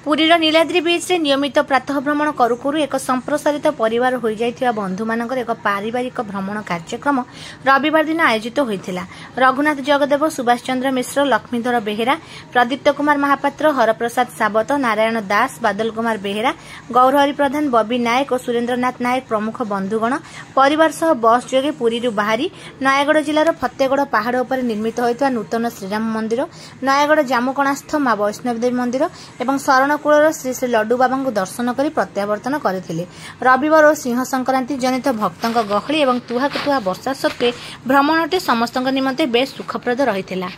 पुरीर नीलाद्री बीच रे नियमित प्रातः भ्रमण करू करू एक संप्रसारित परिवार हो जाइथिबा बंधु मानकर एक पारिवारिक भ्रमण कार्यक्रम रविवार दिन आयोजित होइथिला। रघुनाथ जगदेव, सुभाष चंद्र मिश्र, लक्ष्मीधर बेहेरा, प्रदीप्त कुमार महापात्र, हरप्रसाद साबत, नारायण दास, बादल कुमार बेहेरा, गौरहरि प्रधान, बबी नायक और सुरेन्द्रनाथ नायक प्रमुख बंधुगण परिवार सह बस जोगे पुरी बाहरी नयागढ़ जिलार फतेगढ़ पहाड़ उपर निर्मित होइथिबा नूतन श्रीराम मंदिर, नयागढ़ जामुकणास्थ मां वैष्णवदेवी मंदिर एवं शरणकूलर श्री श्री लड्डू बाबा को दर्शन कर प्रत्यावर्तन करथिले। रविवार और सिंह संक्रांति जनित भक्तों गहली और तुहा तुहा वर्षा सत्वे भ्रमणटी समस्तों निमंते बेस सुखप्रद रहिथिला।